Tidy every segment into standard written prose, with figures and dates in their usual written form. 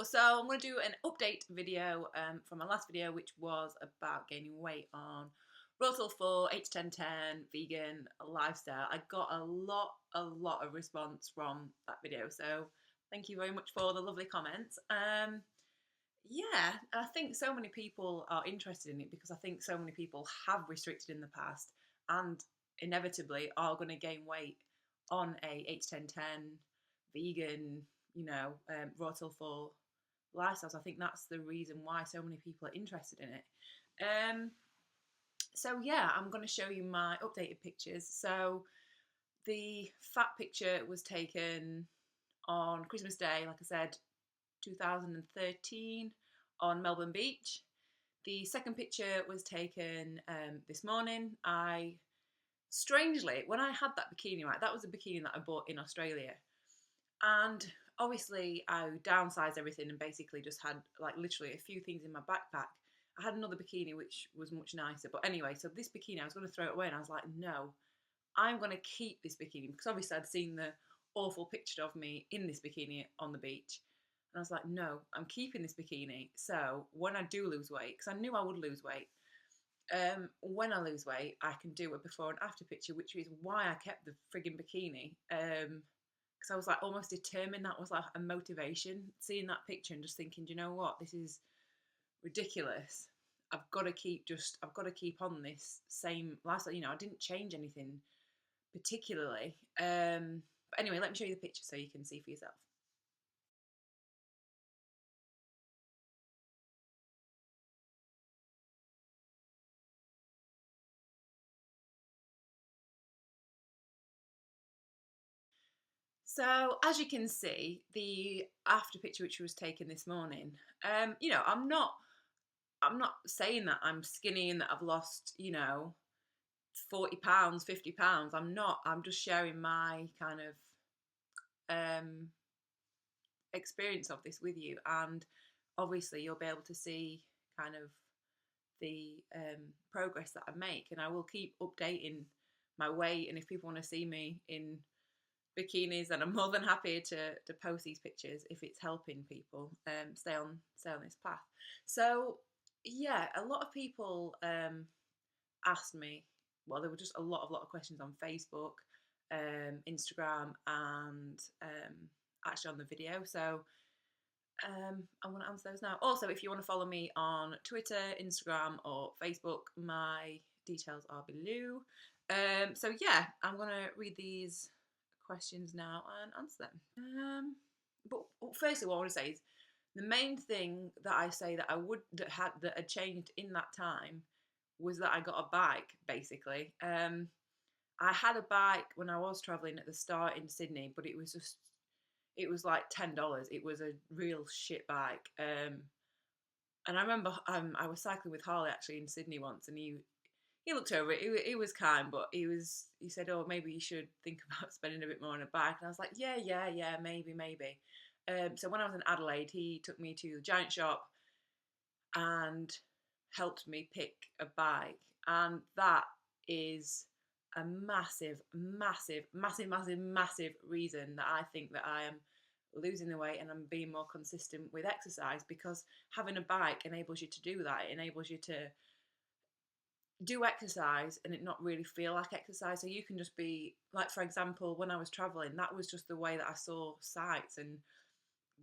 So I'm going to do an update video from my last video, which was about gaining weight on Russell 4 8-10-10 vegan lifestyle. I got a lot of response from that video, so thank you very much for the lovely comments. Yeah, I think so many people are interested in it because I think so many people have restricted in the past and inevitably are going to gain weight on a 8-10-10 vegan, raw till full lifestyles. I think that's the reason why so many people are interested in it. So yeah, I'm going to show you my updated pictures. So the fat picture was taken on Christmas Day, like I said, 2013 on Melbourne Beach. The second picture was taken this morning. Strangely, when I had that bikini, right, that was a bikini that I bought in Australia. And obviously I downsized everything and basically just had like literally a few things in my backpack. I had another bikini which was much nicer. But anyway, so this bikini, I was going to throw it away and I was like, no, I'm going to keep this bikini because obviously I'd seen the awful picture of me in this bikini on the beach. And I was like, no, I'm keeping this bikini. So when I do lose weight, because I knew I would lose weight, when I lose weight, I can do a before and after picture, which is why I kept the frigging bikini. Because I was like almost determined. That was like a motivation, seeing that picture and just thinking, do you know what, this is ridiculous. I've got to keep on this same lifestyle. I didn't change anything particularly. But anyway, let me show you the picture so you can see for yourself. So as you can see, the after picture which was taken this morning, I'm not saying that I'm skinny and that I've lost, 40 pounds, 50 pounds. I'm not. I'm just sharing my kind of experience of this with you, and obviously you'll be able to see kind of the progress that I make, and I will keep updating my weight. And if people want to see me in bikinis, and I'm more than happy to post these pictures if it's helping people stay on this path. So yeah, a lot of people asked me. Well, there were just a lot of questions on Facebook, Instagram, and actually on the video. So I want to answer those now. Also, if you want to follow me on Twitter, Instagram, or Facebook, my details are below. So yeah, I'm gonna read these questions now and answer them. But firstly, what I want to say is the main thing that I say that that had changed in that time was that I got a bike. Basically, I had a bike when I was traveling at the start in Sydney, but it was like $10. It was a real shit bike. And I remember I was cycling with Harley actually in Sydney once, and he looked over it. He was kind, but he said, "Oh, maybe you should think about spending a bit more on a bike." And I was like, "Yeah, maybe." So when I was in Adelaide, he took me to the Giant Shop and helped me pick a bike, and that is a massive reason that I think that I am losing the weight and I'm being more consistent with exercise, because having a bike enables you to do that. It enables you to do exercise and it not really feel like exercise. So you can just be like, for example, when I was traveling, that was just the way that I saw sights and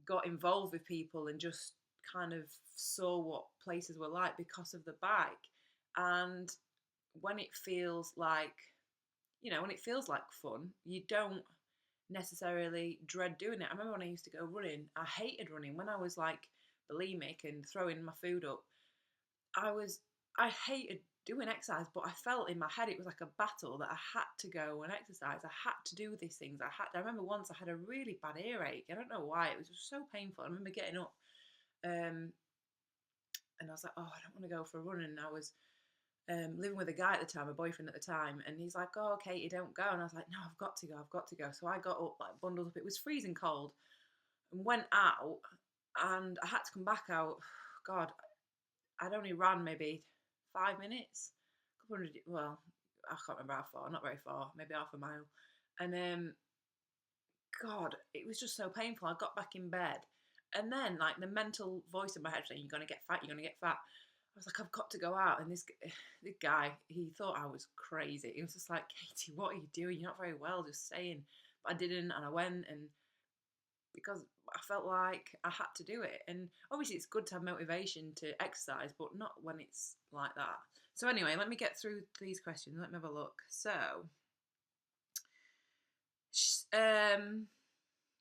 got involved with people and just kind of saw what places were like because of the bike. And when it feels like, when it feels like fun, you don't necessarily dread doing it. I remember when I used to go running, I hated running. When I was like bulimic and throwing my food up, I hated doing exercise, but I felt in my head it was like a battle that I had to go and exercise. I had to do these things. I remember once I had a really bad earache. I don't know why. It was just so painful. I remember getting up and I was like, oh, I don't want to go for a run. And I was living with a guy at the time, a boyfriend at the time, and he's like, oh, Katie, don't go. And I was like, no, I've got to go. So I got up, like bundled up. It was freezing cold, and went out, and I had to come back out. God, I'd only ran maybe 5 minutes, a couple hundred. Well, I can't remember how far. Not very far, maybe half a mile. And God, it was just so painful. I got back in bed, And then like the mental voice in my head saying, "You're gonna get fat. You're gonna get fat." I was like, "I've got to go out." And this guy, he thought I was crazy. He was just like, "Katie, what are you doing? You're not very well. Just saying." But I didn't, and I went, and because I felt like I had to do it. And obviously, it's good to have motivation to exercise, but not when it's like that. So anyway, let me get through these questions. Let me have a look. Um,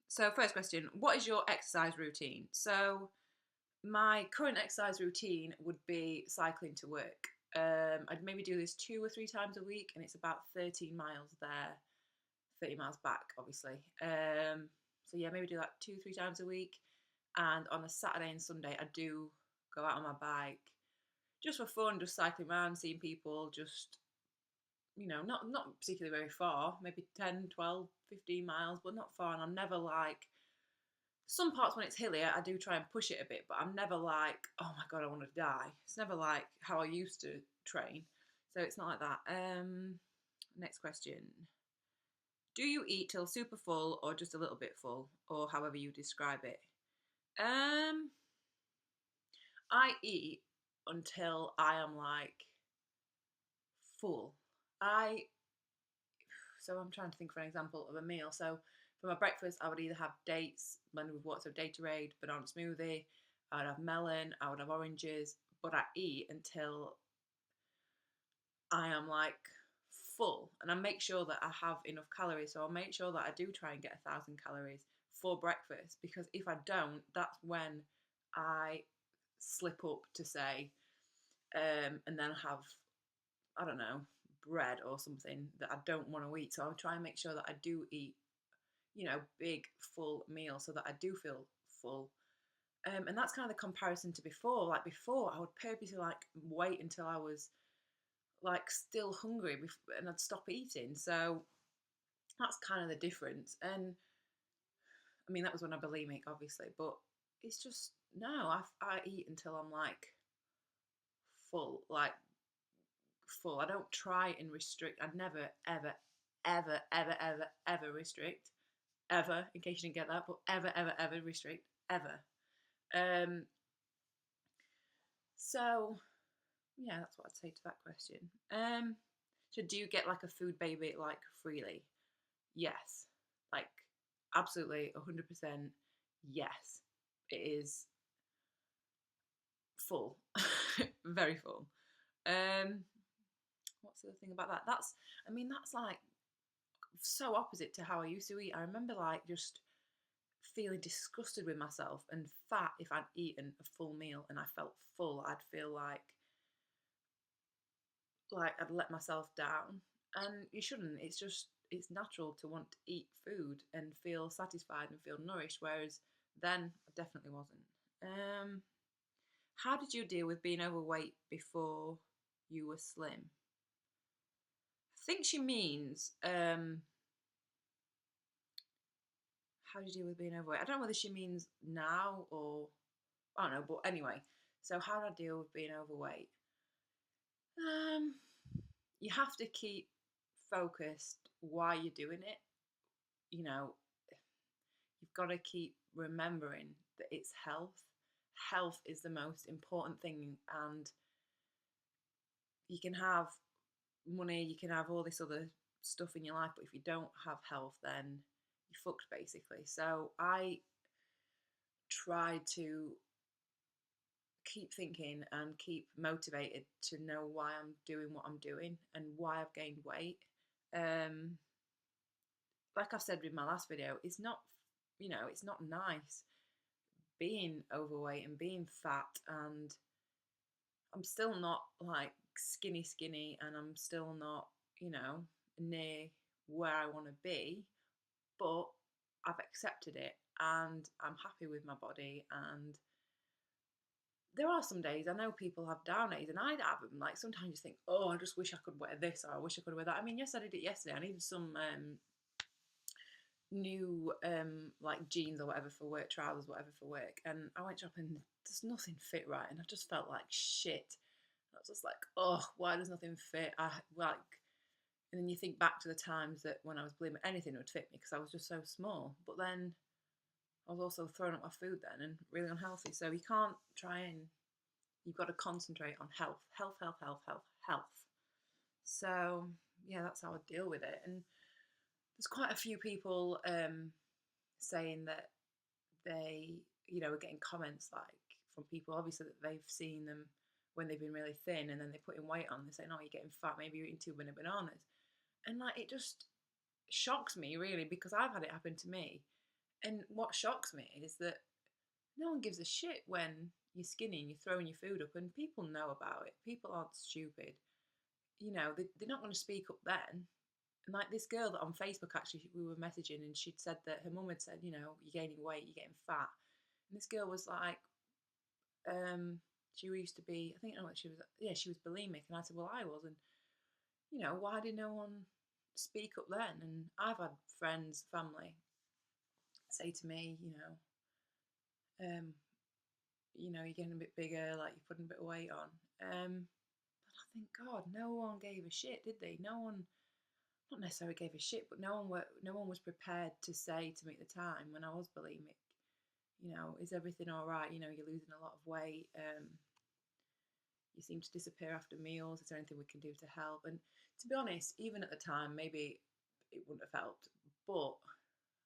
so first question: what is your exercise routine? So my current exercise routine would be cycling to work. I'd maybe do this 2 or 3 times a week, and it's about 13 miles there, 30 miles back, obviously. So yeah, maybe do that 2 or 3 times a week. And on a Saturday and Sunday, I do go out on my bike just for fun, just cycling around, seeing people, just not particularly very far, maybe 10, 12, 15 miles, but not far. And I'm never like, some parts when it's hillier, I do try and push it a bit, but I'm never like, oh my God, I want to die. It's never like how I used to train. So it's not like that. Next question. Do you eat till super full or just a little bit full, or however you describe it? Um, I eat until I am like full. I So I'm trying to think for an example of a meal. So for my breakfast, I would either have dates blended with what, so Datorade, banana smoothie. I would have melon. I would have oranges. But I eat until I am like full, and I make sure that I have enough calories. So I'll make sure that I do try and get 1,000 calories for breakfast, because if I don't, that's when I slip up to say, and then have, I don't know, bread or something that I don't want to eat. So I'll try and make sure that I do eat, big full meal so that I do feel full. And that's kind of the comparison to before. Like before, I would purposely like wait until I was like still hungry and I'd stop eating. So that's kind of the difference. And I mean, that was when I bulimic, obviously, but it's just no. I eat until I'm like full, like full. I don't try and restrict. I'd never, ever, ever, ever, ever, ever restrict. Ever, in case you didn't get that, but ever, ever, ever restrict. Ever. Um, so yeah, that's what I'd say to that question. So do you get like a food baby like freely? Yes. Like absolutely 100% yes. It is full. Very full. Um what's the other thing about that? That's like so opposite to how I used to eat. I remember like just feeling disgusted with myself and fat if I'd eaten a full meal and I felt full. I'd feel like I'd let myself down. And you shouldn't. It's natural to want to eat food and feel satisfied and feel nourished, whereas then I definitely wasn't. Um how did you deal with being overweight before you were slim? I think she means how do you deal with being overweight? I don't know whether she means now or I don't know, but anyway. So how do I deal with being overweight? Um, you have to keep focused why you're doing it. You know, you've got to keep remembering that it's health. Health is the most important thing, and you can have money, you can have all this other stuff in your life, but if you don't have health, then you're fucked basically. So I try to keep thinking and keep motivated to know why I'm doing what I'm doing and why I've gained weight. Um, like I've said in my last video, it's not nice being overweight and being fat, and I'm still not like skinny, and I'm still not, near where I want to be, but I've accepted it and I'm happy with my body. And there are some days, I know people have down days, and I'd have them. Like sometimes you think, oh, I just wish I could wear this, or I wish I could wear that. I mean, yes, I did it yesterday. I needed some new like jeans or whatever for work, trousers, whatever for work, and I went shopping. There's nothing fit right, and I just felt like shit. I was just like, oh, why does nothing fit? I like, and then you think back to the times that when I was blooming, anything would fit me because I was just so small. But then I was also throwing up my food then and really unhealthy. So you can't try and, you've got to concentrate on health, health, health, health, health, health. So yeah, that's how I deal with it. And there's quite a few people saying that they, are getting comments like from people obviously that they've seen them when they've been really thin and then they put in weight on. They're saying, "Oh, you're getting fat. Maybe you're eating too many bananas." And like it just shocks me really because I've had it happen to me. And what shocks me is that no one gives a shit when you're skinny and you're throwing your food up, and people know about it. People aren't stupid. They're not going to speak up then. And like this girl that on Facebook, actually, we were messaging, and she'd said that her mum had said, "You're gaining weight, you're getting fat." And this girl was like, she used to be, I think, no, she was, yeah, she was bulimic. And I said, "Well, I was." And, why did no one speak up then? And I've had friends, family say to me, you're getting a bit bigger, like you're putting a bit of weight on. But I think, God, no one gave a shit, did they? No one, not necessarily gave a shit, but no one was prepared to say to me at the time when I was bulimic, is everything all right? You're losing a lot of weight. You seem to disappear after meals. Is there anything we can do to help? And to be honest, even at the time, maybe it wouldn't have helped. But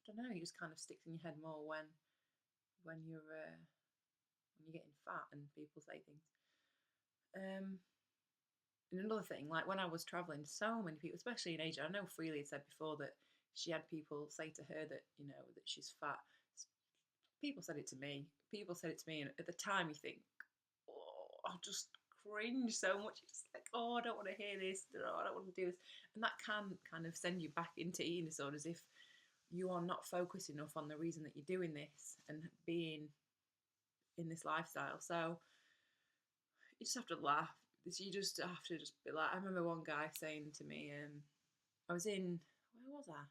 I don't know. It just kind of sticks in your head more when you're getting fat and people say things. And another thing, like when I was traveling, so many people, especially in Asia, I know Freely had said before that she had people say to her that that she's fat. People said it to me. People said it to me, and at the time you think, oh, I just cringe so much. It's just like, oh, I don't want to hear this. Oh, I don't want to do this, and that can kind of send you back into eating disorders if you are not focused enough on the reason that you're doing this and being in this lifestyle. So you just have to laugh. You just have to just be like. I remember one guy saying to me, I was in, where was I?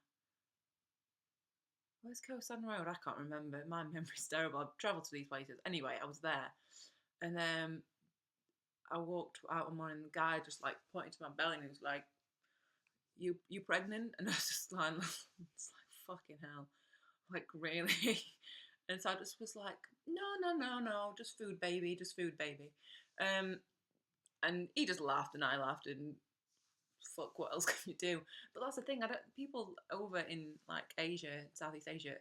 Where's Kosan Road? I can't remember. My memory's terrible. I've travelled to these places. Anyway, I was there, and I walked out one morning. And the guy just like pointed to my belly and he was like, "You pregnant?" And I was just like, "It's like fucking hell, like really." And so I just was like, "No, no, no, no, just food, baby, just food, baby." And he just laughed and I laughed and fuck, what else can you do? But that's the thing. I don't. People over in like Asia, Southeast Asia,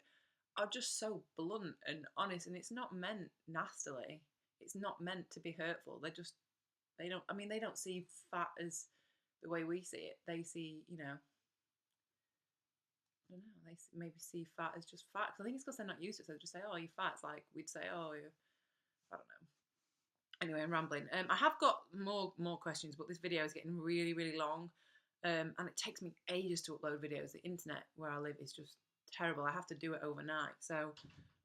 are just so blunt and honest, and it's not meant nastily. It's not meant to be hurtful. They don't. I mean, they don't see fat as the way we see it. They see, I don't know. They maybe see fat as just fat. 'Cause I think it's because they're not used to it. So they just say, "Oh, you're fat." It's like we'd say, "Oh, you're," I don't know. Anyway, I'm rambling. I have got more questions, but this video is getting really really long, and it takes me ages to upload videos. The internet where I live is just terrible. I have to do it overnight. So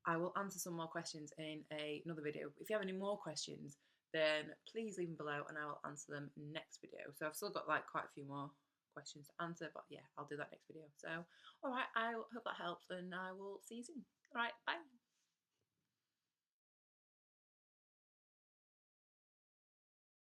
I will answer some more questions in another video. If you have any more questions, then please leave them below and I will answer them next video. So I've still got like quite a few more questions to answer, but yeah, I'll do that next video. So, all right, I hope that helps and I will see you soon. All right, bye.